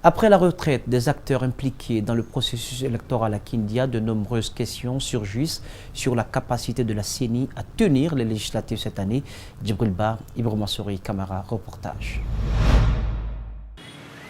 Après la retraite des acteurs impliqués dans le processus électoral à Kindia, de nombreuses questions surgissent sur la capacité de la CENI à tenir les législatives cette année. Djibril Ba, Ibrahima Souri, Camara, reportage.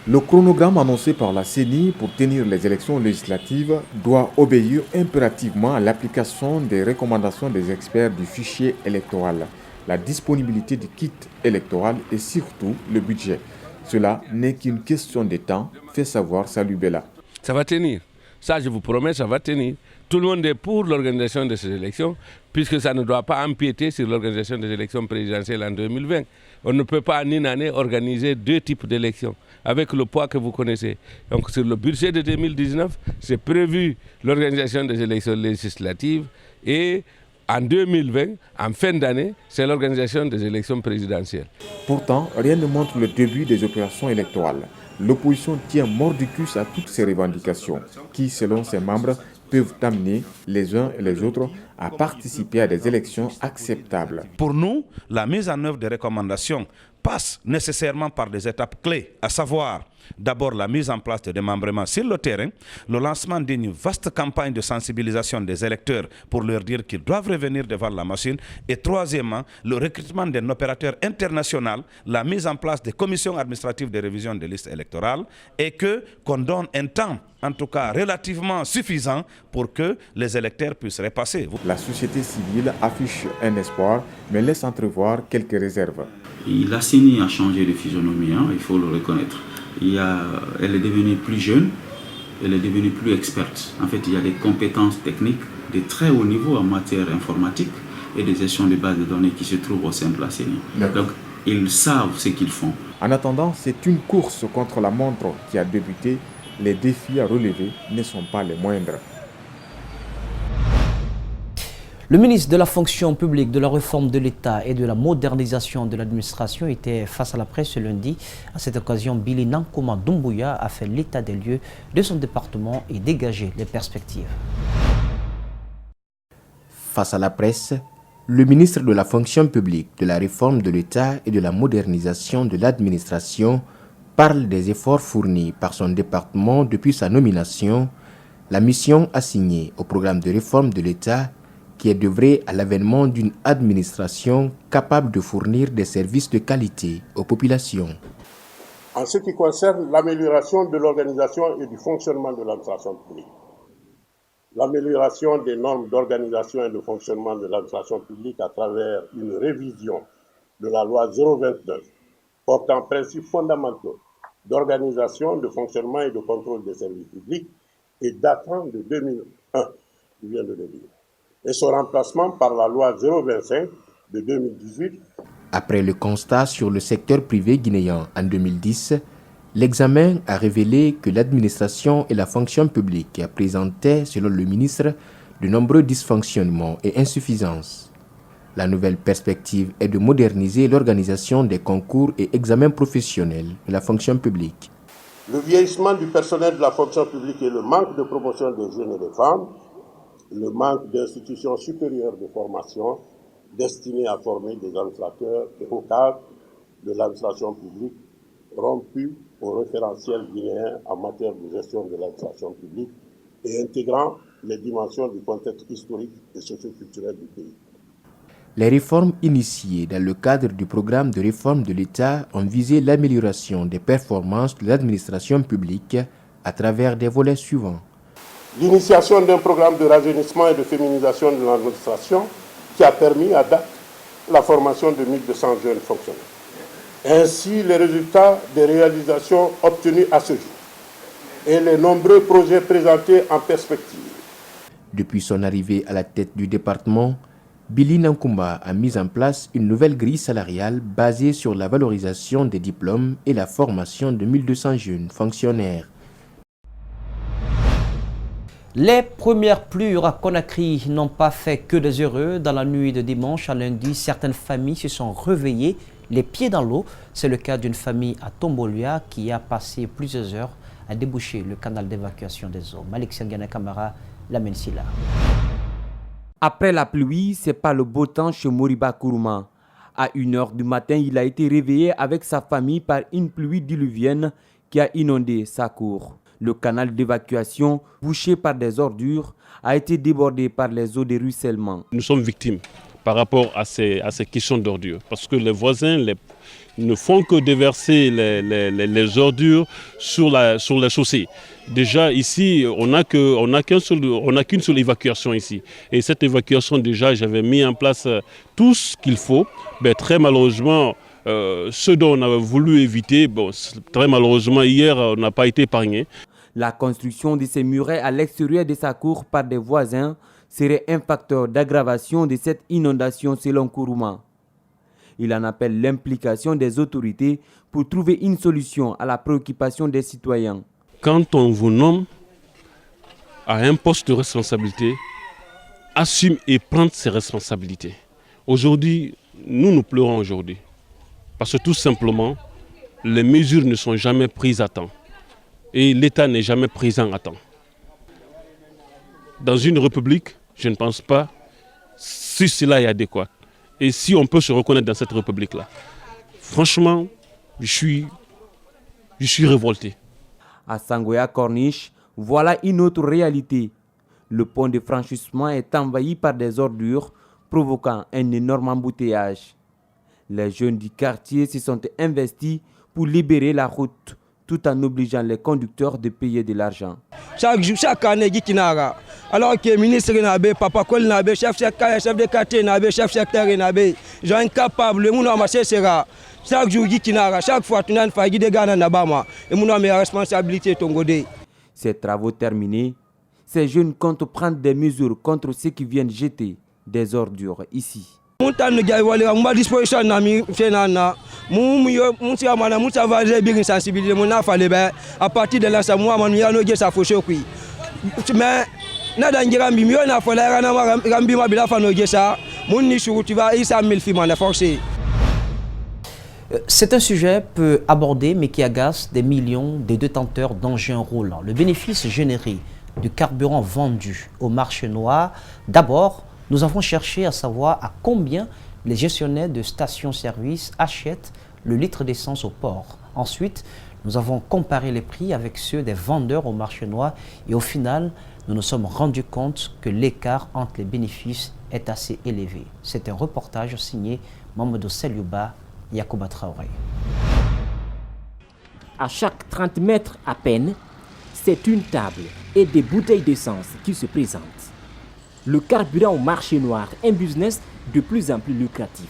Le chronogramme annoncé par la CENI pour tenir les élections législatives doit obéir impérativement à l'application des recommandations des experts du fichier électoral, la disponibilité du kit électoral et surtout le budget. Cela n'est qu'une question de temps, fait savoir Salou Bella. Ça va tenir. Ça, je vous promets, ça va tenir. Tout le monde est pour l'organisation de ces élections, puisque ça ne doit pas empiéter sur l'organisation des élections présidentielles en 2020. On ne peut pas en une année organiser deux types d'élections, avec le poids que vous connaissez. Donc sur le budget de 2019, c'est prévu l'organisation des élections législatives et en 2020, en fin d'année, c'est l'organisation des élections présidentielles. Pourtant, rien ne montre le début des opérations électorales. L'opposition tient mordicus à toutes ces revendications qui, selon ses membres, peuvent amener les uns et les autres à participer à des élections acceptables. Pour nous, la mise en œuvre des recommandations passe nécessairement par des étapes clés, à savoir d'abord la mise en place de démembrement sur le terrain, le lancement d'une vaste campagne de sensibilisation des électeurs pour leur dire qu'ils doivent revenir devant la machine et troisièmement, le recrutement d'un opérateur international, la mise en place des commissions administratives de révision des listes électorales et qu'on donne un temps, en tout cas relativement suffisant pour que les électeurs puissent repasser. La société civile affiche un espoir mais laisse entrevoir quelques réserves. La CENI a changé de physionomie, il faut le reconnaître. Elle est devenue plus jeune, elle est devenue plus experte. En fait, il y a des compétences techniques de très haut niveau en matière informatique et de gestion de bases de données qui se trouvent au sein de la CENI. Donc, ils savent ce qu'ils font. En attendant, c'est une course contre la montre qui a débuté. Les défis à relever ne sont pas les moindres. Le ministre de la fonction publique, de la réforme de l'État et de la modernisation de l'administration était face à la presse ce lundi. À cette occasion, Billy Nankoma Doumbouya a fait l'état des lieux de son département et dégagé les perspectives. Face à la presse, le ministre de la fonction publique, de la réforme de l'État et de la modernisation de l'administration parle des efforts fournis par son département depuis sa nomination, la mission assignée au programme de réforme de l'État qui est d'œuvrer à l'avènement d'une administration capable de fournir des services de qualité aux populations. En ce qui concerne l'amélioration de l'organisation et du fonctionnement de l'administration publique, l'amélioration des normes d'organisation et de fonctionnement de l'administration publique à travers une révision de la loi 029 portant principes fondamentaux d'organisation, de fonctionnement et de contrôle des services publics et datant de 2001, je viens de le dire, et son remplacement par la loi 025 de 2018. Après le constat sur le secteur privé guinéen en 2010, l'examen a révélé que l'administration et la fonction publique présentaient, selon le ministre, de nombreux dysfonctionnements et insuffisances. La nouvelle perspective est de moderniser l'organisation des concours et examens professionnels de la fonction publique. Le vieillissement du personnel de la fonction publique et le manque de promotion des jeunes et des femmes, le manque d'institutions supérieures de formation destinées à former des administrateurs et hauts cadres de l'administration publique rompus au référentiel guinéen en matière de gestion de l'administration publique et intégrant les dimensions du contexte historique et socio-culturel du pays. Les réformes initiées dans le cadre du programme de réforme de l'État ont visé l'amélioration des performances de l'administration publique à travers des volets suivants. L'initiation d'un programme de rajeunissement et de féminisation de l'administration qui a permis à date la formation de 1200 jeunes fonctionnaires. Ainsi, les résultats des réalisations obtenues à ce jour et les nombreux projets présentés en perspective. Depuis son arrivée à la tête du département, Billy Nankumba a mis en place une nouvelle grille salariale basée sur la valorisation des diplômes et la formation de 1200 jeunes fonctionnaires. Les premières pluies à Conakry n'ont pas fait que des heureux. Dans la nuit de dimanche à lundi, certaines familles se sont réveillées les pieds dans l'eau. C'est le cas d'une famille à Tombolia qui a passé plusieurs heures à déboucher le canal d'évacuation des eaux. Malik Senghana Kamara, l'amène là. Après la pluie, c'est pas le beau temps chez Moriba Kourouma. À 1h du matin, il a été réveillé avec sa famille par une pluie diluvienne qui a inondé Sakour. Le canal d'évacuation, bouché par des ordures, a été débordé par les eaux de ruissellement. Nous sommes victimes par rapport à ces questions d'ordures, parce que les voisins ne font que déverser les ordures sur la chaussée. Déjà ici, on n'a qu'une seule évacuation ici. Et cette évacuation, déjà, j'avais mis en place tout ce qu'il faut. Mais très malheureusement, ce dont on avait voulu éviter, très malheureusement, hier, on n'a pas été épargné. La construction de ces murets à l'extérieur de Sakour par des voisins serait un facteur d'aggravation de cette inondation selon Kourouma. Il en appelle l'implication des autorités pour trouver une solution à la préoccupation des citoyens. Quand on vous nomme à un poste de responsabilité, assume et prend ses responsabilités. Aujourd'hui, nous pleurons aujourd'hui. Parce que tout simplement, les mesures ne sont jamais prises à temps. Et l'État n'est jamais présent à temps. Dans une république, je ne pense pas si cela est adéquat. Et si on peut se reconnaître dans cette république-là. Franchement, je suis révolté. À Sangoya Corniche, voilà une autre réalité. Le pont de franchissement est envahi par des ordures, provoquant un énorme embouteillage. Les jeunes du quartier se sont investis pour libérer la route, tout en obligeant les conducteurs de payer de l'argent. Chaque année, alors que le ministre Nabe, Papa Kol Nabe, chef de quartier Nabe, chef secteur Nabe, sont incapables, le monde a marché sera. Chaque jour, chaque fois, tu as une faille de Ghana Nabama, et mon homme a responsabilité Tongode. Ces travaux terminés, ces jeunes comptent prendre des mesures contre ceux qui viennent jeter des ordures ici. À partir de là, ça moi ça faut choquer. Mais c'est un sujet peu abordé mais qui agace des millions de détenteurs d'engins roulants. Le bénéfice généré du carburant vendu au marché noir, d'abord, nous avons cherché à savoir à combien les gestionnaires de stations-service achètent le litre d'essence au port. Ensuite, nous avons comparé les prix avec ceux des vendeurs au marché noir et au final, nous nous sommes rendus compte que l'écart entre les bénéfices est assez élevé. C'est un reportage signé Mamadou Seliouba, Yacouba Traoré. À chaque 30 mètres à peine, c'est une table et des bouteilles d'essence qui se présentent. Le carburant au marché noir, un business de plus en plus lucratif.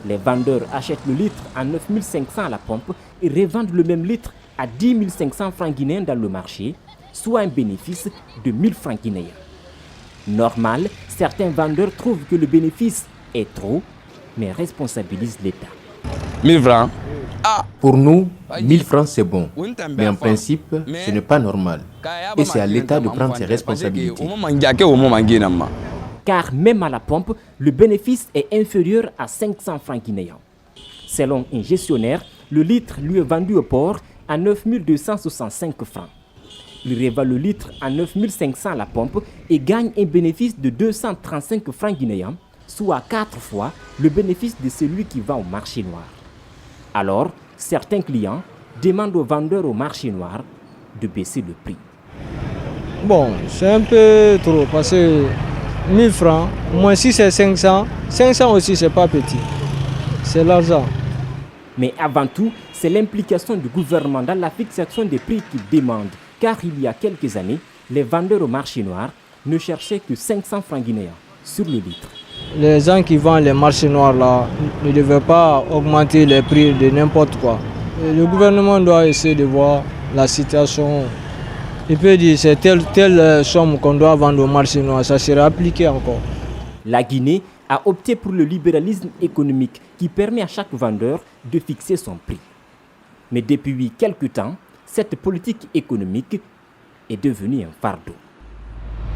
Les vendeurs achètent le litre à 9 500 à la pompe et revendent le même litre à 10 500 francs guinéens dans le marché, soit un bénéfice de 1000 francs guinéens. Normal, certains vendeurs trouvent que le bénéfice est trop, mais responsabilisent l'État. 1000 francs. Pour nous, 1000 francs c'est bon, mais en principe, ce n'est pas normal. Et c'est à l'État de prendre ses responsabilités. Car même à la pompe, le bénéfice est inférieur à 500 francs guinéens. Selon un gestionnaire, le litre lui est vendu au port à 9 265 francs. Il revend le litre à 9 500 à la pompe et gagne un bénéfice de 235 francs guinéens, soit 4 fois le bénéfice de celui qui vend au marché noir. Alors, certains clients demandent aux vendeurs au marché noir de baisser le prix. Bon, c'est un peu trop parce que 1000 francs, moins si c'est 500, 500 aussi c'est pas petit. C'est l'argent. Mais avant tout, c'est l'implication du gouvernement dans la fixation des prix qu'il demande. Car il y a quelques années, les vendeurs au marché noir ne cherchaient que 500 francs guinéens sur le litre. Les gens qui vendent les marchés noirs là ne devaient pas augmenter les prix de n'importe quoi. Et le gouvernement doit essayer de voir la situation. Il peut dire c'est telle somme qu'on doit vendre au marché noir, ça sera appliqué encore. La Guinée a opté pour le libéralisme économique qui permet à chaque vendeur de fixer son prix. Mais depuis quelque temps, cette politique économique est devenue un fardeau.